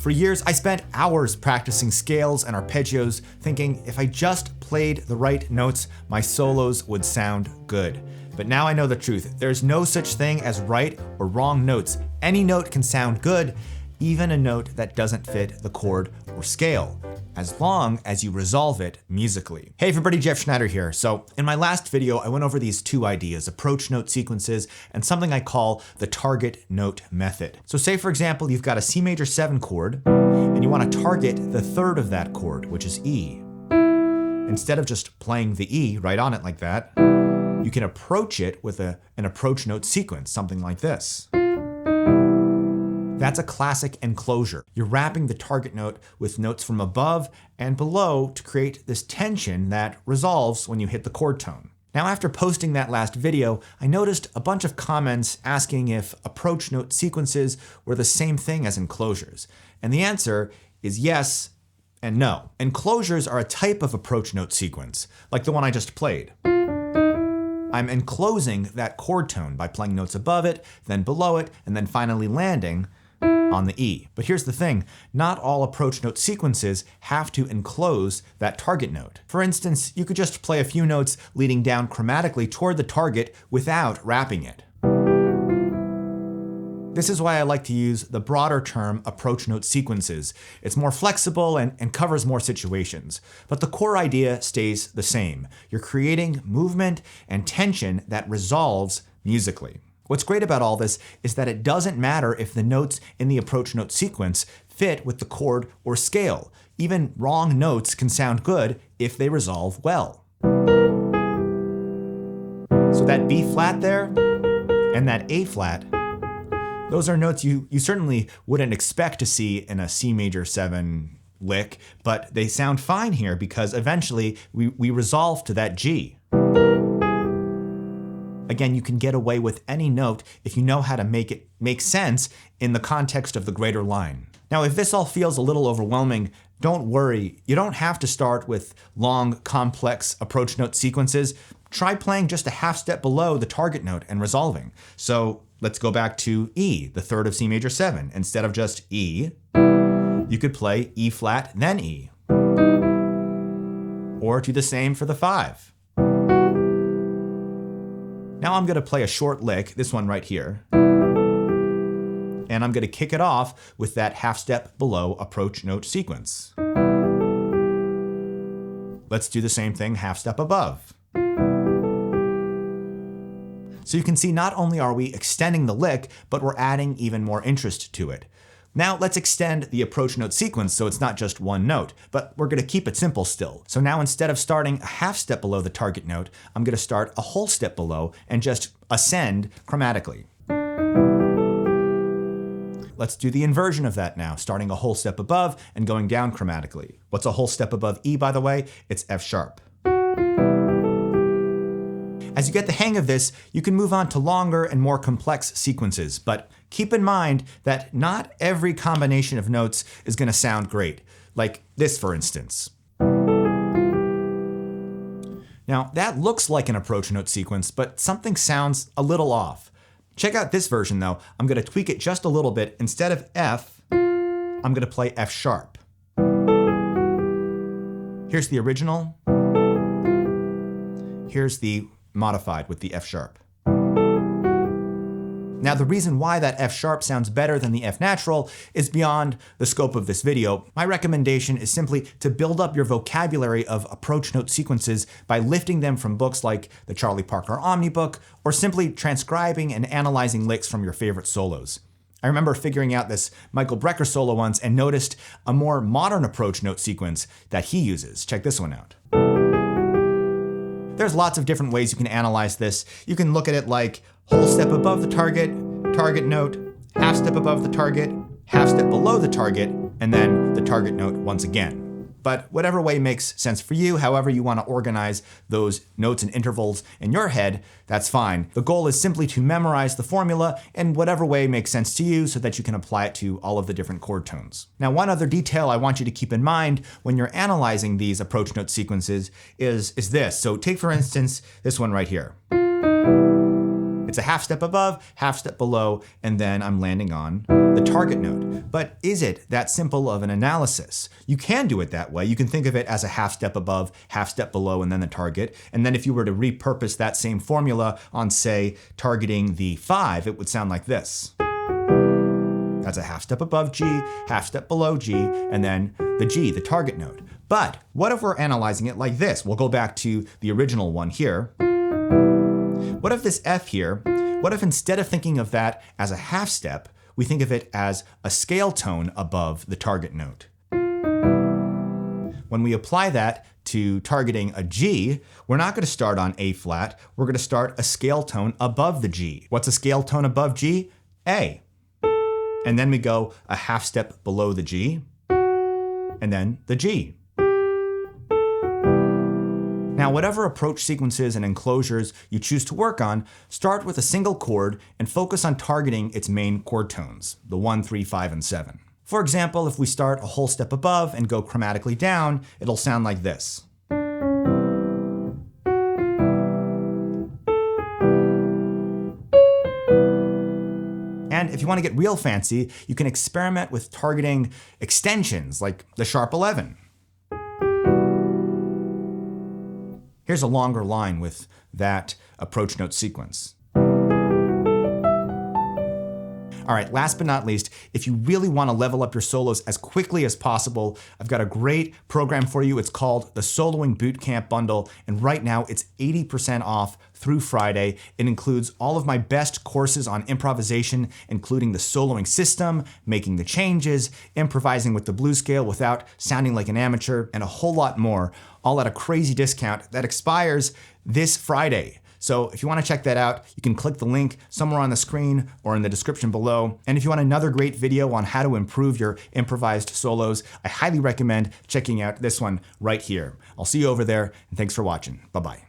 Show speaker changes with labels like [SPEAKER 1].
[SPEAKER 1] For years, I spent hours practicing scales and arpeggios, thinking if I just played the right notes, my solos would sound good. But now I know the truth. There's no such thing as right or wrong notes. Any note can sound good, even a note that doesn't fit the chord or scale, as long as you resolve it musically. Hey everybody, Jeff Schneider here. So in my last video, I went over these two ideas, approach note sequences and something I call the target note method. So say for example, you've got a C major 7 chord and you want to target the third of that chord, which is E. Instead of just playing the E right on it like that, you can approach it with an approach note sequence, something like this. That's a classic enclosure. You're wrapping the target note with notes from above and below to create this tension that resolves when you hit the chord tone. Now, after posting that last video, I noticed a bunch of comments asking if approach note sequences were the same thing as enclosures. And the answer is yes and no. Enclosures are a type of approach note sequence, like the one I just played. I'm enclosing that chord tone by playing notes above it, then below it, and then finally landing on the E. But here's the thing, not all approach note sequences have to enclose that target note. For instance, you could just play a few notes leading down chromatically toward the target without wrapping it. This is why I like to use the broader term approach note sequences. It's more flexible and covers more situations. But the core idea stays the same. You're creating movement and tension that resolves musically. What's great about all this is that it doesn't matter if the notes in the approach note sequence fit with the chord or scale. Even wrong notes can sound good if they resolve well. So that B flat there and that A flat, those are notes you certainly wouldn't expect to see in a C major 7 lick, but they sound fine here because eventually we resolve to that G. Again, you can get away with any note if you know how to make it make sense in the context of the greater line. Now, if this all feels a little overwhelming, don't worry. You don't have to start with long, complex approach note sequences. Try playing just a half step below the target note and resolving. So let's go back to E, the third of C major 7. Instead of just E, you could play E flat, then E. Or do the same for the 5. Now I'm going to play a short lick, this one right here, and I'm going to kick it off with that half step below approach note sequence. Let's do the same thing half step above. So you can see not only are we extending the lick, but we're adding even more interest to it. Now let's extend the approach note sequence so it's not just one note, but we're going to keep it simple still. So now instead of starting a half step below the target note, I'm going to start a whole step below and just ascend chromatically. Let's do the inversion of that now, starting a whole step above and going down chromatically. What's a whole step above E, by the way? It's F sharp. As you get the hang of this, you can move on to longer and more complex sequences, but keep in mind that not every combination of notes is going to sound great, like this for instance. Now that looks like an approach note sequence, but something sounds a little off. Check out this version though. I'm going to tweak it just a little bit. Instead of F, I'm going to play F sharp. Here's the original. Here's the modified with the F sharp. Now the reason why that F sharp sounds better than the F natural is beyond the scope of this video. My recommendation is simply to build up your vocabulary of approach note sequences by lifting them from books like the Charlie Parker Omnibook, or simply transcribing and analyzing licks from your favorite solos. I remember figuring out this Michael Brecker solo once and noticed a more modern approach note sequence that he uses. Check this one out. There's lots of different ways you can analyze this. You can look at it like whole step above the target, target note, half step above the target, half step below the target, and then the target note once again. But whatever way makes sense for you, however you want to organize those notes and intervals in your head, that's fine. The goal is simply to memorize the formula in whatever way makes sense to you so that you can apply it to all of the different chord tones. Now, one other detail I want you to keep in mind when you're analyzing these approach note sequences is this. So take, for instance, this one right here. It's a half step above, half step below, and then I'm landing on the target note. But is it that simple of an analysis? You can do it that way. You can think of it as a half step above, half step below, and then the target. And then if you were to repurpose that same formula on, say, targeting the 5, it would sound like this. That's a half step above G, half step below G, and then the G, the target note. But what if we're analyzing it like this? We'll go back to the original one here. What if this F here, what if instead of thinking of that as a half step, we think of it as a scale tone above the target note? When we apply that to targeting a G, we're not going to start on A flat, we're going to start a scale tone above the G. What's a scale tone above G? A. And then we go a half step below the G, and then the G. Now, whatever approach sequences and enclosures you choose to work on, start with a single chord and focus on targeting its main chord tones, the 1, 3, 5, and 7. For example, if we start a whole step above and go chromatically down, it'll sound like this. And if you want to get real fancy, you can experiment with targeting extensions like the sharp 11. Here's a longer line with that approach note sequence. All right, last but not least, if you really want to level up your solos as quickly as possible, I've got a great program for you. It's called the Soloing Bootcamp Bundle, and right now it's 80% off through Friday. It includes all of my best courses on improvisation, including the soloing system, making the changes, improvising with the blues scale without sounding like an amateur, and a whole lot more, all at a crazy discount that expires this Friday. So if you want to check that out, you can click the link somewhere on the screen or in the description below. And if you want another great video on how to improve your improvised solos, I highly recommend checking out this one right here. I'll see you over there, and thanks for watching. Bye-bye.